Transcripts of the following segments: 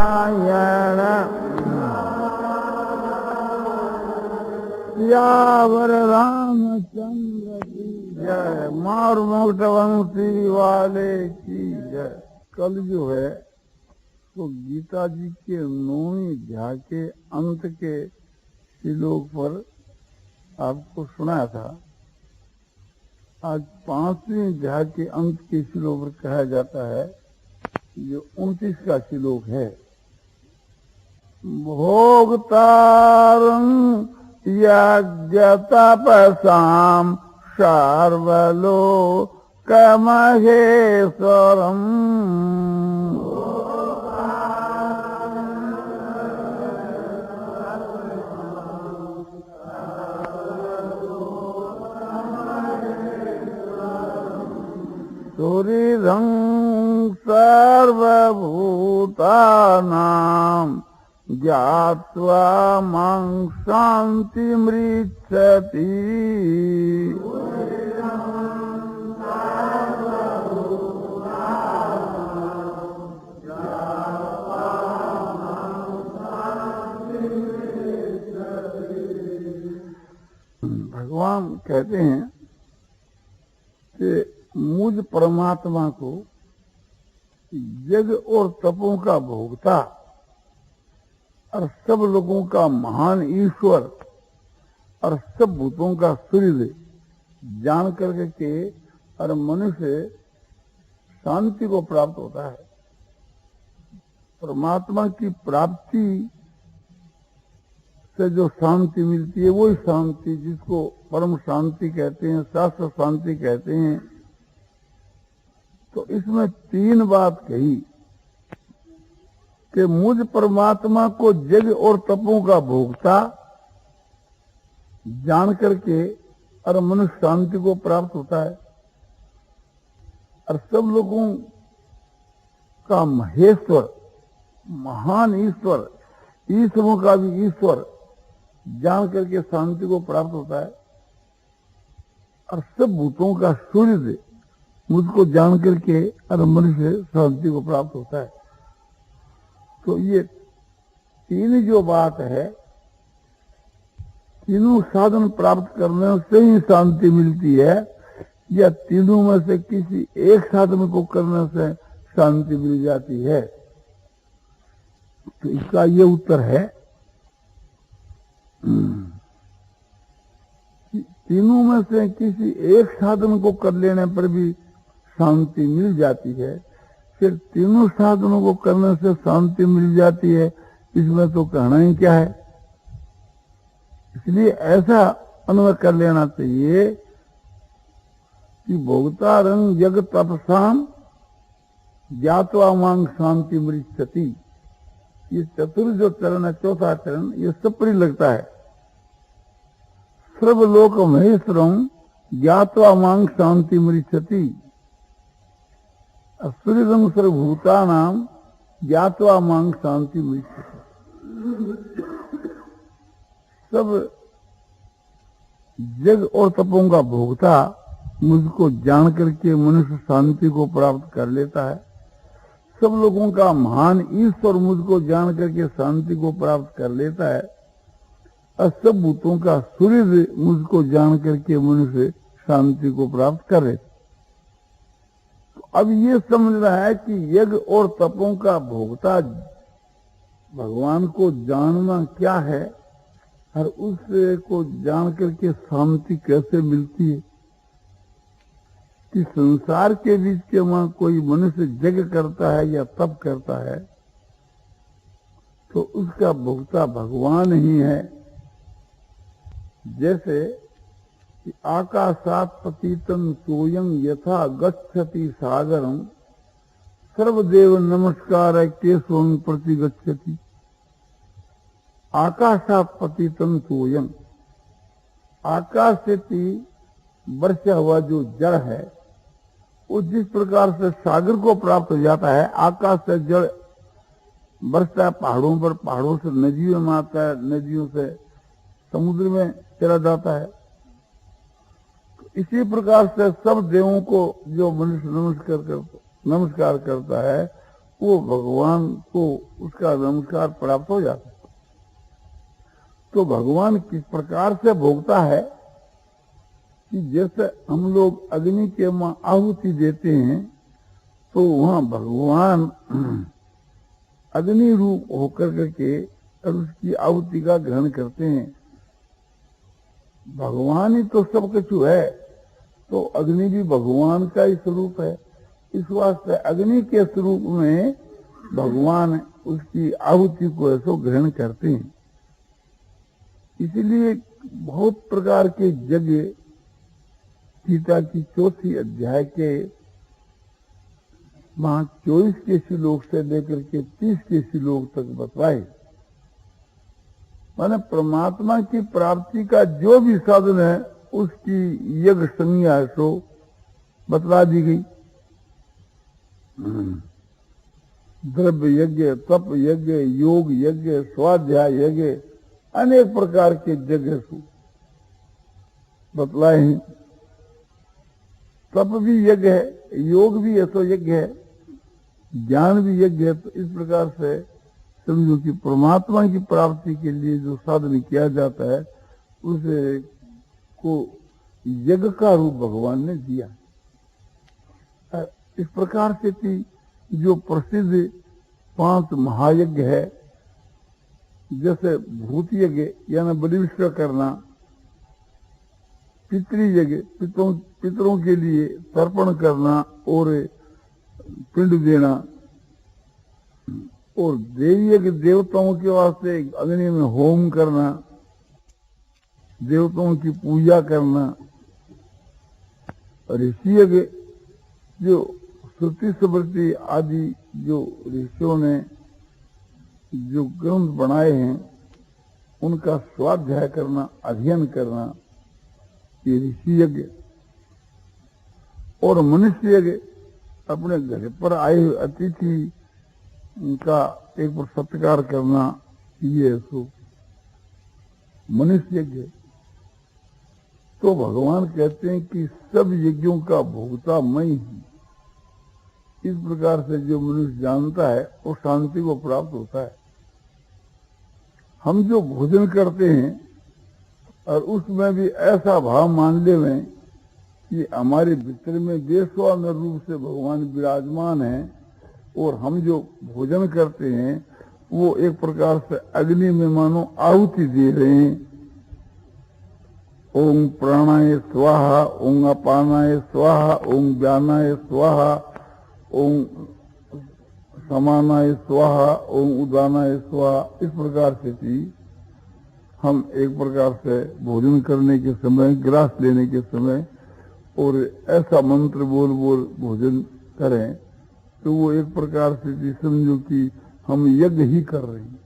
नारायण सियावर रामचंद्र की जय। मार मोटवंशी वाले की जय। कल जो है तो गीता जी के 9वें अध्याय के अंत के श्लोक पर आपको सुनाया था। आज 5वें अध्याय के अंत के श्लोक पर कहा जाता है, जो 29 का श्लोक है। भोक्तारं यज्ञतपसां सर्वलोकमहेश्वरम् सुहृदं सर्वभूतानां ज्ञात्वा मां शान्तिमृच्छति। भगवान कहते हैं कि मुझ परमात्मा को यज्ञ और तपों का भोक्ता और सब लोगों का महान ईश्वर और सब भूतों का सूर्य जान करके और मनुष्य शांति को प्राप्त होता है। परमात्मा की प्राप्ति से जो शांति मिलती है, वही शांति जिसको परम शांति कहते हैं, शाश्वत शांति कहते हैं। तो इसमें 3 बात कही कि मुझ परमात्मा को यज्ञ और तपों का भोक्ता जान करके और मनुष्य शांति को प्राप्त होता है, और सब लोगों का महेश्वर महान ईश्वर, ईश्वरों का भी ईश्वर जान करके शांति को प्राप्त होता है, और सब भूतों का सूर्य मुझको जान करके और मनुष्य शांति को प्राप्त होता है। तो ये 3 जो बात है, तीनों साधन प्राप्त करने से ही शांति मिलती है, या तीनों में से किसी एक साधन को करने से शांति मिल जाती है। तो इसका ये उत्तर है, तीनों में से किसी एक साधन को कर लेने पर भी शांति मिल जाती है। फिर तीनों साधनों को करने से शांति मिल जाती है, इसमें तो कहना ही क्या है। इसलिए ऐसा अन्वय कर लेना चाहिए कि भोक्तारं यज्ञ तपसाम ज्ञात्वा मां शांति मृच्छति। ये चतुर्थ जो चरण है, चौथा चरण, ये सब पर लगता है। सर्वलोक महेश्वरं ज्ञात्वा मां शांति मृच्छति। सूर्यं सर्वभूतानां ज्ञात्वा मां शांति मृच्छति। सब यज्ञ और तपों का भोक्ता मुझको जान करके मनुष्य शांति को प्राप्त कर लेता है। सब लोगों का महान ईश्वर मुझको जान करके शांति को प्राप्त कर लेता है, और सब भूतों का सूर्य मुझको जान करके मनुष्य शांति को प्राप्त कर लेता है। अब ये समझना है कि यज्ञ और तपों का भोक्ता भगवान को जानना क्या है, और उससे को जान करके शांति कैसे मिलती है। कि संसार के बीच के वहां कोई मनुष्य यज्ञ करता है या तप करता है, तो उसका भोक्ता भगवान ही है। जैसे कि आकाशात् पतितं सोऽयं यथा गच्छति सागरं सर्वदेव नमस्कार केशवं प्रति गच्छति। आकाशात् पतितं सोऽयं, आकाश से वर्षा हुआ जो जल है, वो जिस प्रकार से सागर को प्राप्त हो जाता है, आकाश से जल बरसता है पहाड़ों पर, पहाड़ों से नदियों में आता है, नदियों से समुद्र में चला जाता है। इसी प्रकार से सब देवों को जो मनुष्य नमस्कार करता है, वो भगवान को उसका नमस्कार प्राप्त हो जाता है। तो भगवान किस प्रकार से भोगता है कि जैसे हम लोग अग्नि के आहुति देते हैं तो वहां भगवान अग्नि रूप होकर के और उसकी आहुति का ग्रहण करते हैं। भगवान ही तो सब कुछ है, तो अग्नि भी भगवान का ही स्वरूप है। इस वास्ते अग्नि के स्वरूप में भगवान उसकी आहुति को ऐसो ग्रहण करते हैं। इसलिए बहुत प्रकार के यज्ञ गीता की 4th अध्याय के 24 के श्लोक से लेकर के 30 के श्लोक तक बतलाए। माने परमात्मा की प्राप्ति का जो भी साधन है उसकी यज्ञ संज्ञा सो बतला दी गई। द्रव्य यज्ञ, तप यज्ञ, योग यज्ञ, स्वाध्याय यज्ञ, अनेक प्रकार के यज्ञ बतलाए हैं। तप भी यज्ञ है, योग भी ऐसा यज्ञ है, ज्ञान भी यज्ञ है। तो इस प्रकार से समझो कि परमात्मा की प्राप्ति के लिए जो साधन किया जाता है उसे को यज्ञ का रूप भगवान ने दिया। इस प्रकार से कि जो प्रसिद्ध 5 महायज्ञ है, जैसे भूत यज्ञ यानी बलि विश्व करना, पितृयज्ञ पितरों के लिए तर्पण करना और पिंड देना, और देवी यज्ञ देवताओं के वास्ते अग्नि में होम करना, देवताओं की पूजा करना। ऋषि यज्ञ जो श्रुति स्मृति आदि जो ऋषियों ने जो ग्रंथ बनाए हैं उनका स्वाध्याय करना, अध्ययन करना, ये ऋषि यज्ञ। और मनुष्य यज्ञ अपने घर पर आए हुए अतिथि उनका एक बार सत्कार करना, ये सो मनुष्य यज्ञ। तो भगवान कहते हैं कि सब यज्ञों का भोक्ता मैं ही। इस प्रकार से जो मनुष्य जानता है वो शांति को प्राप्त होता है। हम जो भोजन करते हैं और उसमें भी ऐसा भाव मान ले में कि हमारे भीतर में बेस्वाद रूप से भगवान विराजमान है, और हम जो भोजन करते हैं वो एक प्रकार से अग्नि में मानो आहुति दे रहे हैं। ओम प्राणाय स्वाहा, ओम अपानाय स्वाहा, ओम व्यानाय स्वाहा, ओम समानाय स्वाहा, ओम उदानाय स्वाहा। इस प्रकार से कि हम एक प्रकार से भोजन करने के समय, ग्रास लेने के समय और ऐसा मंत्र बोल बोल भोजन करें तो वो एक प्रकार से समझो कि हम यज्ञ ही कर रहे हैं।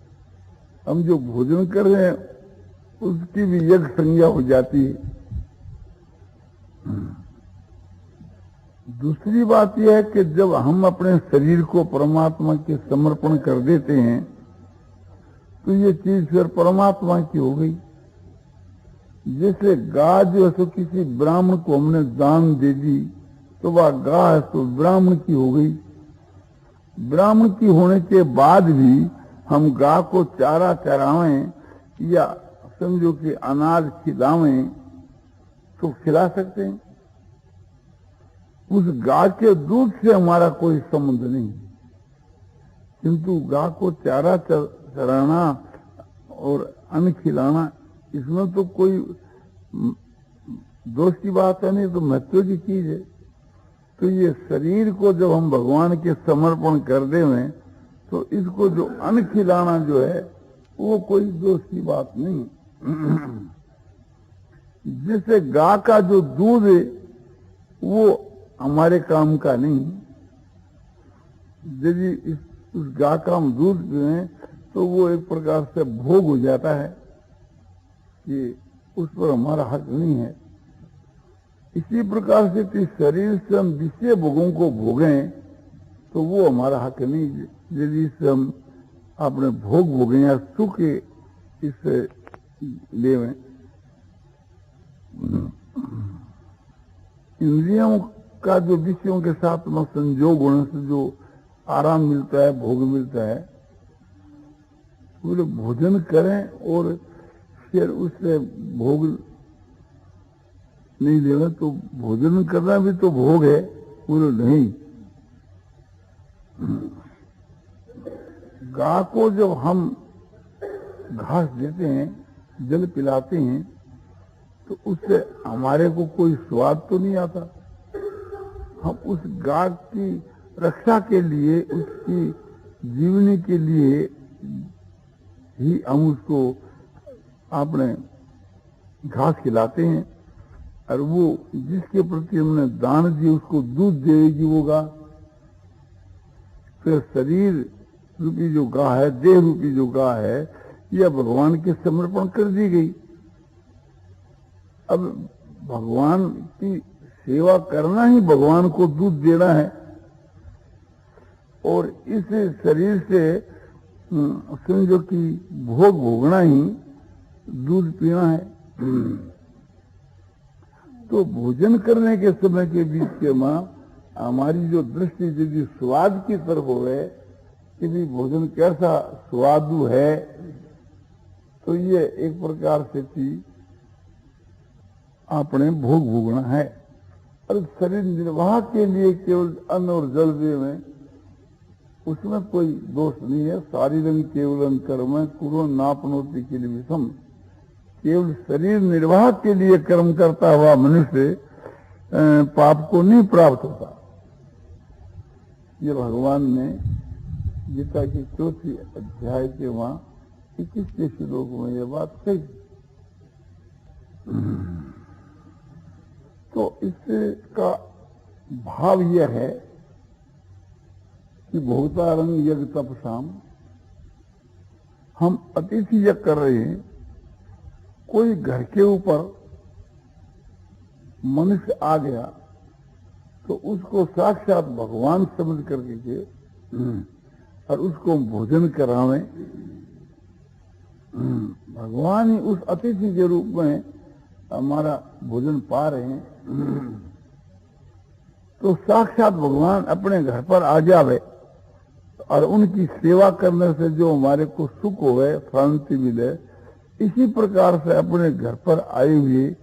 हम जो भोजन कर रहे हैं उसकी भी यज्ञ संज्ञा हो जाती है। दूसरी बात यह है कि जब हम अपने शरीर को परमात्मा के समर्पण कर देते हैं तो ये चीज फिर परमात्मा की हो गई। जैसे गाय जो है तो किसी ब्राह्मण को हमने दान दे दी तो वह गाय तो ब्राह्मण की हो गई। ब्राह्मण की होने के बाद भी हम गाय को चारा चरावें या समझो कि अनाज खिलावें तो खिला सकते हैं। उस गाय के दूध से हमारा कोई संबंध नहीं, किंतु गाय को चारा चराना और अन्न खिलाना इसमें तो कोई दोष की बात है नहीं, तो महत्व की चीज है। तो ये शरीर को जब हम भगवान के समर्पण कर दें तो इसको जो अन्न खिलाना जो है वो कोई दोष की बात नहीं। जैसे गाय का जो दूध है वो हमारे काम का नहीं। यदि उस गाय का हम दूध दें तो वो एक प्रकार से भोग हो जाता है कि उस पर हमारा हक नहीं है। इसी प्रकार से कि शरीर से हम विषय भोगों को भोगें तो वो हमारा हक नहीं। यदि से हम अपने भोग भोगें या सुख इससे लेवें। इंद्रियों का जो विषयों के साथ में संयोग होने से जो आराम मिलता है, भोग मिलता है। बोले भोजन करें और फिर उससे भोग नहीं लेना तो भोजन करना भी तो भोग है। बोले नहीं, गाय को जब हम घास देते हैं, जल पिलाते हैं, तो उससे हमारे को कोई स्वाद तो नहीं आता। हम उस गाय की रक्षा के लिए, उसकी जीवनी के लिए ही हम उसको अपने घास खिलाते हैं, और वो जिसके प्रति हमने दान दिए उसको दूध देगी वो गाय। फिर शरीर रूपी जो गाय है, देह रूपी जो गाय है, यह भगवान के समर्पण कर दी गई। अब भगवान की सेवा करना ही भगवान को दूध देना है, और इस शरीर से समझो कि भोग भोगना ही दूध पीना है। तो भोजन करने के समय के बीच के मां हमारी जो दृष्टि यदि स्वाद की तरफ हो गए कि भी भोजन कैसा स्वादु है, तो ये एक प्रकार से चीज आपने भोग भोगना है। और शरीर निर्वाह के लिए केवल अन्न और जल देवे, उसमें कोई दोष नहीं है। शारीरं केवलं कर्म कुरो नापनोति किल विषम। केवल शरीर निर्वाह के लिए कर्म करता हुआ मनुष्य पाप को नहीं प्राप्त होता। ये भगवान ने गीता की 4th अध्याय के वहां 21वें श्लोक में ये बात कही। तो इसका भाव यह है कि भोक्तारंग यज्ञ तपसाम, हम अतिथि यज्ञ कर रहे हैं। कोई घर के ऊपर मनुष्य आ गया तो उसको साक्षात भगवान समझ करके के और उसको भोजन करावें। भगवान ही उस अतिथि के रूप में हमारा भोजन पा रहे हैं। तो साक्षात भगवान अपने घर पर आ जावे और उनकी सेवा करने से जो हमारे को सुख होवे, शांति मिले, इसी प्रकार से अपने घर पर आए हुए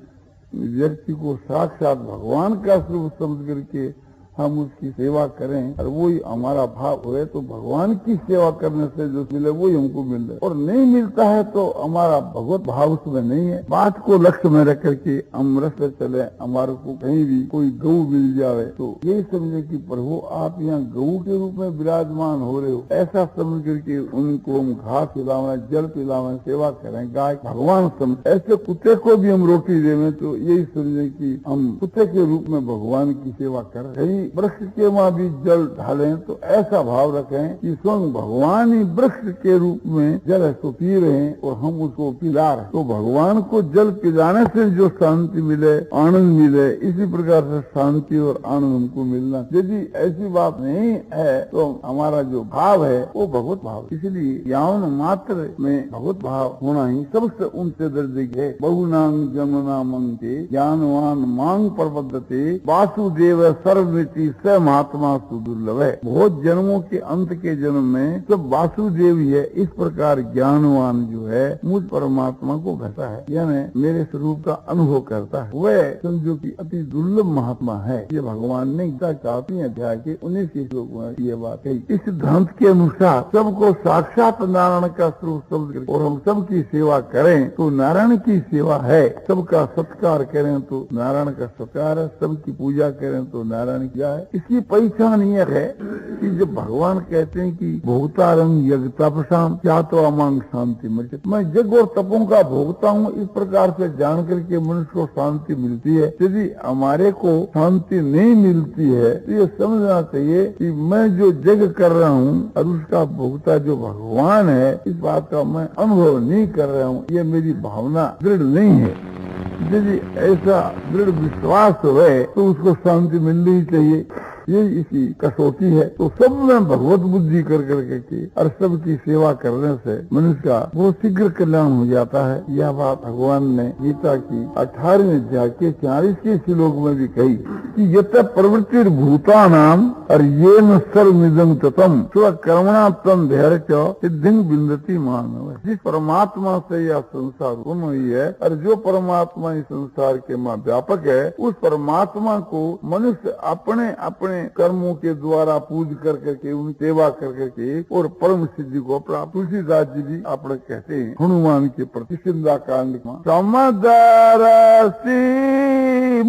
व्यक्ति को साक्षात भगवान का स्वरूप समझ करके हम उसकी सेवा करें और वही हमारा भाव हुए, तो भगवान की सेवा करने से जो मिले वही हमको मिल रहा है। और नहीं मिलता है तो हमारा भगवत भाव उसमें नहीं है। बात को लक्ष्य में रख करके हम रास्ते चले, हमारे को कहीं भी कोई गऊ मिल जावे तो यही समझे कि प्रभु आप यहाँ गऊ के रूप में विराजमान हो रहे हो, ऐसा समझ करके उनको हम घास पिलावे, जल पिलावे, सेवा करें, गाय भगवान समझ। ऐसे कुत्ते को भी हम रोटी देवे तो यही समझे कि हम कुत्ते के रूप में भगवान की सेवा करें। कहीं वृक्ष के वहां भी जल ढालें तो ऐसा भाव रखें कि स्वयं भगवान ही वृक्ष के रूप में जल है तो पी रहे हैं और हम उसको पिला रहे हैं। तो भगवान को जल पिलाने से जो शांति मिले, आनंद मिले, इसी प्रकार से शांति और आनंद हमको मिलना। यदि ऐसी बात नहीं है तो हमारा जो भाव है वो भगवत भाव। इसलिए यावन मात्र में भगवत भाव होना ही सबसे उनसे दर्जे है। बहुनांग जमुना मंगे ज्ञानवान मांग प्रबद्धते वासुदेव सर्वमिति स महात्मा सुदुर्लभ है। बहुत जन्मों के अंत के जन्म में सब वासुदेव ही है। इस प्रकार ज्ञानवान जो है मुझ परमात्मा को भरता है, यानी मेरे स्वरूप का अनुभव करता है, वह समझो कि अति दुर्लभ महात्मा है। ये भगवान ने गीता 4वें अध्याय के 19वें श्लोक में ये बात है। इस सिद्धांत के अनुसार सबको साक्षात नारायण का स्वरूप समझ कर और हम सबकी सेवा करें तो नारायण की सेवा है। सबका सत्कार करें तो नारायण का सत्कार है, सबकी पूजा करें तो नारायण की है। इसकी पहचान यह है कि जब भगवान कहते हैं कि भोक्तारंग यज्ञ तपसाम क्या तो अमांग शांति मिलती, मैं यज्ञ और तपों का भोगता हूँ, इस प्रकार से जान करके मनुष्य को शांति मिलती है। यदि हमारे को शांति नहीं मिलती है तो ये समझना चाहिए कि मैं जो यज्ञ कर रहा हूँ और उसका भोक्ता जो भगवान है, इस बात का मैं अनुभव नहीं कर रहा हूँ, ये मेरी भावना दृढ़ नहीं है। यदि ऐसा दृढ़ विश्वास है तो उसको शांति मिलनी ही चाहिए। ये इसकी कसौटी है। तो सब में भगवत बुद्धि कर करके और सबकी सेवा करने से मनुष्य का बहुत शीघ्र कल्याण हो जाता है। यह बात भगवान ने गीता की 18वें अध्याय के 40वें श्लोक में भी कही कि यत प्रवृत्ति भूता नाम और ये न सर्वमिदं ततम स्वकर्मणा तम धैर्य सिद्धि बिंदती मानव। जिस परमात्मा से यह संसार उत्पन्न हुई है और जो परमात्मा इस संसार के मां व्यापक है, उस परमात्मा को मनुष्य अपने अपने कर्मों के द्वारा पूज कर करके उनकी सेवा कर करके और परम सिद्धि को प्राप्त। तुलसीदास जी भी अपने कहते हैं हनुमान के प्रति सिंधा कांड में समदरसी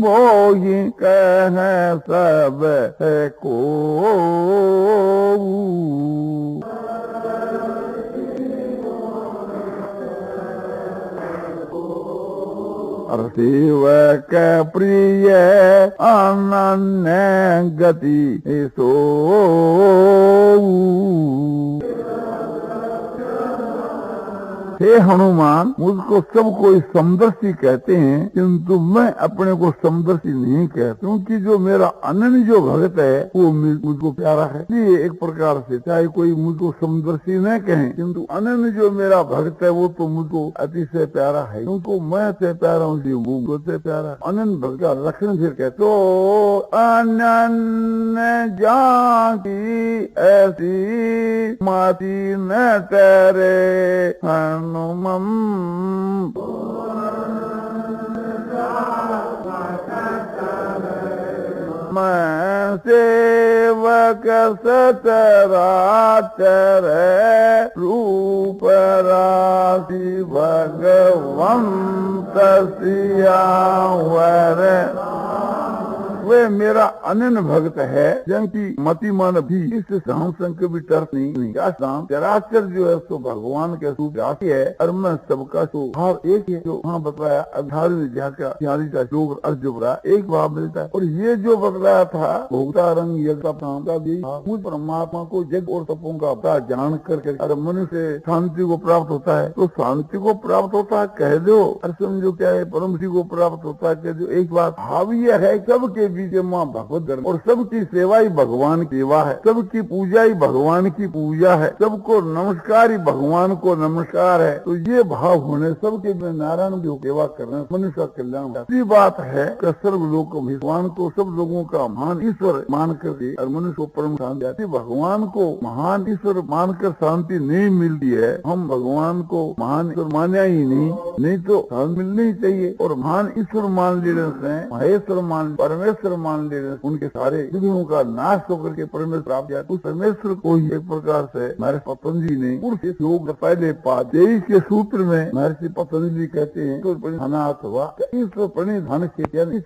मोहि कह सब है को सेवक प्रिय अनन्य गति सो। हे हनुमान, मुझको सब कोई समदर्शी कहते हैं, किंतु मैं अपने को समदर्शी नहीं कहता, क्योंकि जो मेरा अनन्य जो भगत है वो मुझको प्यारा है। ये एक प्रकार से चाहे कोई मुझको समदर्शी न कहे, किंतु अनन्य जो मेरा भक्त है वो तो मुझको अतिशय प्यारा है, क्योंकि मैं से प्यारा हूँ, मुझको से प्यारा। अनन्य भक्त का लक्षण फिर कहते तो अनन्य जाकी ऐसी माती न तेरे हनुमम। मैं सेवक सचराचर रूप राशि भगवंत सियावर। वे मेरा अनन्य भक्त है, जिनकी मति मन भी इस शाम संग भी टर्फ नहीं। क्या शाम चराचर जो है सो भगवान के रूप राशि है और मैं सबका तो भाव एक है। जो वहाँ बतलाया 18वें का श्लोक अर्जुन एक भाव मिलता है। और ये जो बतलाया था भोक्ता रंग यज्ञ का भी मुझ परमात्मा को जग और तपों का अपना जान करके और मनुष्य शांति को प्राप्त होता है। तो शांति को प्राप्त होता है कह दो और समझो क्या है, परम को प्राप्त होता है कह दो। एक बात भाव यह है सबके बीच माँ भगवत धर्म और सबकी सेवा ही भगवान की सेवा है, सबकी पूजा ही भगवान की पूजा है, सबको नमस्कार ही भगवान को नमस्कार है। तो ये भाव होने सबके नारायण की सेवा करने मनुष्य का कल्याण होता है। बात है कि सर्व लोग भगवान को सब लोगों का महान ईश्वर मान करके और मनुष्य को परम शांति आती। भगवान को महान ईश्वर मानकर शांति नहीं मिलती है। हम भगवान को महान ईश्वर माना ही नहीं तो शांति मिलनी ही चाहिए। और महान ईश्वर मान लेने से महेश्वर मान परमेश्वर मान लेने उनके सारे विघ्नों का नाश होकर के परमेश्वर प्राप्त किया। उस परमेश्वर को ही एक प्रकार से महर्षि पतंजलि ने पुरुष योग पहले पाद 23 के सूत्र में महर्षि पतंजलि कहते हैं तो हुआ ईश्वर प्रणिधान से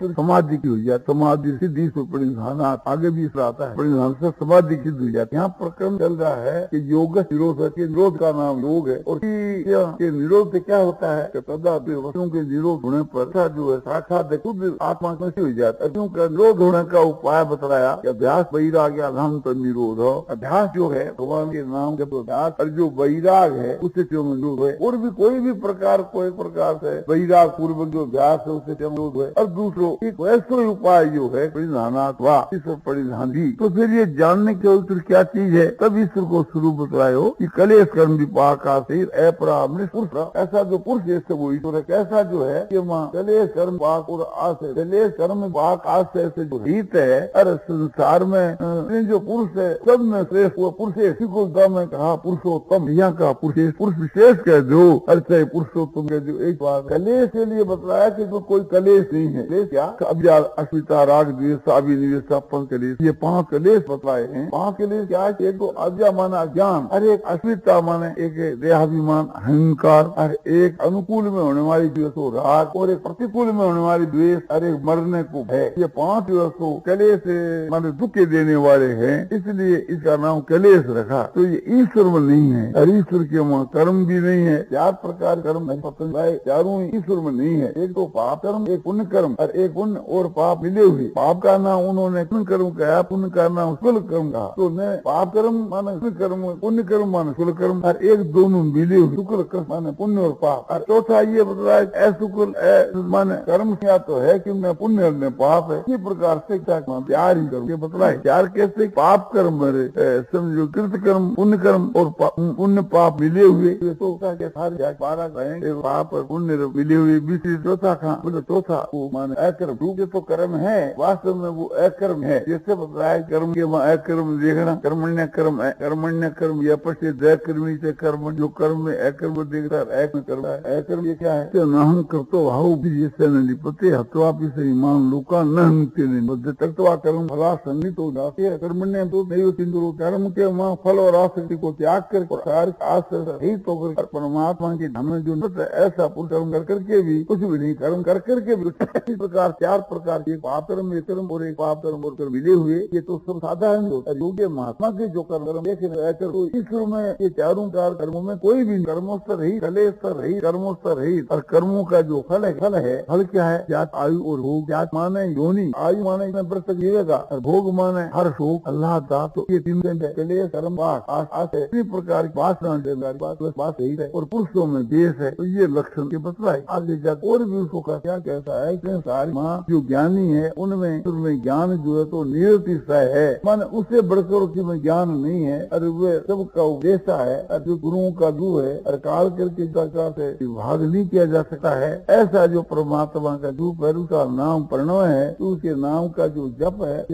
समाधि की हुई जाती, समाधि सिद्धि ईश्वर प्रणिधानात आगे भी इसमें आता है, प्रणिधान से समाधि की हुई जाती। यहाँ प्रक्रम चल रहा है कि योग निरोध है, निरोध का नाम योग है। और के निरोध से क्या होता है कि तदा वस्तुओं के निरोध होने पर जो है साक्षात खुद आत्मा कैसे हो जाता है। निरोध होने का उपाय बताया कि अभ्यास वैराग्य नाम तो निरोध हो। अभ्यास जो है भगवान के नाम के अभ्यास और जो वैराग है उससे क्यों निरोध है। और भी कोई भी प्रकार कोई प्रकार से वैराग पूर्वक जो अभ्यास है उससे क्यों निरोध है। और दूसरों एक वैसे उपाय जो है परिधानात् वा ईश्वर परिधान भी। तो फिर ये जानने के उत्तर क्या चीज है, तब ईश्वर को स्वरूप बतलायो कि कलेश कर्म विपाक अपरामृत पुरुष। ऐसा जो पुरुष है वो ईश्वर है। कैसा जो है कि वहाँ कलेश कर्म पाक और आशय कलेश कर्म पाक आशय से जो हित है। और संसार में जो पुरुष है सब में श्रेष्ठ वो पुरुष है। इसी को में कहा पुरुषोत्तम, यहाँ का पुरुष विशेष कह दो अर्थ पुरुषोत्तम कह दो। एक बात कलेश के लिए बताया कि तो कोई कलेश नहीं है। कलेश क्या अस्मिता राग द्वेष अभिनिवेश कलेश, ये 5 कलेश बताए हैं। 5 कलेश क्या है, एक तो अज्ञा माना ज्ञान, अरे एक अस्मिता माने एक देहाभिमान अहंकार, और एक अनुकूल में होने वाली द्वेष राग, और एक प्रतिकूल में होने वाली द्वेष, अरे मरने को भय। ये 5 जो कलेश माने दुख देने वाले हैं, इसलिए इसका नाम कलेश रखा। तो ये ईश्वर में नहीं है और ईश्वर के वहाँ कर्म भी नहीं है। 4 प्रकार कर्म है, चारों ईश्वर में नहीं है। एक तो पाप कर्म, एक पुण्य कर्म, और एक पुण्य और पाप मिले हुए। पाप का नाम उन्होंने पुण्य कर्म कहा, पुण्य का नाम शुल कर्म कहा। तो पाप कर्म माने कर्म, पुण्य कर्म माने शुल कर्म, और एक दोनों मिले हुए शुक्ल कर्म माने पुण्य और पाप। और चौथा ये बता रहा है शुक्ल माने कर्म क्या तो है कि न पुण्य न पाप है। इसी प्रकार से क्या प्यार ही करो, ये बतलाए प्यार कैसे, पाप कर्म समझो, कृत कर्म पुण्य कर्म और पुण्य पाप मिले हुए, तो सारे 12 कहेंगे पाप और पुण्य मिले हुए, बीस चौथा कहा बोले चौथा वो माने अकर्म, रूप तो कर्म है, वास्तव में वो अकर्म है। जैसे बताया कर्म के वहाँ अकर्म देखना, कर्मण्य कर्म है, कर्मण्य कर्म या पश्चित कर्मी से कर्म, जो कर्म में अकर्म देखता है एक में कर्म है। अकर्म ये क्या है, नहं करतो भाव जैसे न लिपते हत्वा से ईमान लोका न तत्वा कर्म फला संगीतो जाते, कर्मण्य तो नहीं सिंदुर, कर्म के वहाँ फल और आसक्ति को त्याग कर आश्रित होकर परमात्मा के धाम में जो ऐसा पुण्य कर्म कर करके भी कुछ भी नहीं, कर्म कर करके भी इस प्रकार 4 प्रकार के पाप कर्म, एक कर्म और एक पाप कर्म और कर मिले हुए, ये तो सब साधारण होता है। योग्य महात्मा के जो कर्म देखे तो ईश्वर में ये चारों 4 कर्मों में कोई भी कर्मोस्तर रही, कलेस्तर रही, कर्मोस्तर रही, और कर्मों का जो फल है फल क्या है, जात आयु और भोग, जात माने योनि, आयु माने व्रत जीवेगा, और भोग माने हर शोक अल्लाह दा, तो ये 3 कलेश कर्म आस है, इसी प्रकार की बात सही है, और पुरुषों में देश है, तो ये लक्षण के बतलाए। आगे जाकर और भी उसको क्या कहता है कि सारी माँ जो ज्ञानी है उनमें ज्ञान जो है तो निरतिशय है, माने उससे बढ़कर उसमें ज्ञान नहीं है, और वे सबका उपदेशा है, और जो गुरुओं का गुरु है, और काल करके से विभाग नहीं किया जा सकता है। ऐसा जो परमात्मा का रूप है, उसका नाम प्रणव है, तो उसके नाम का जो जप है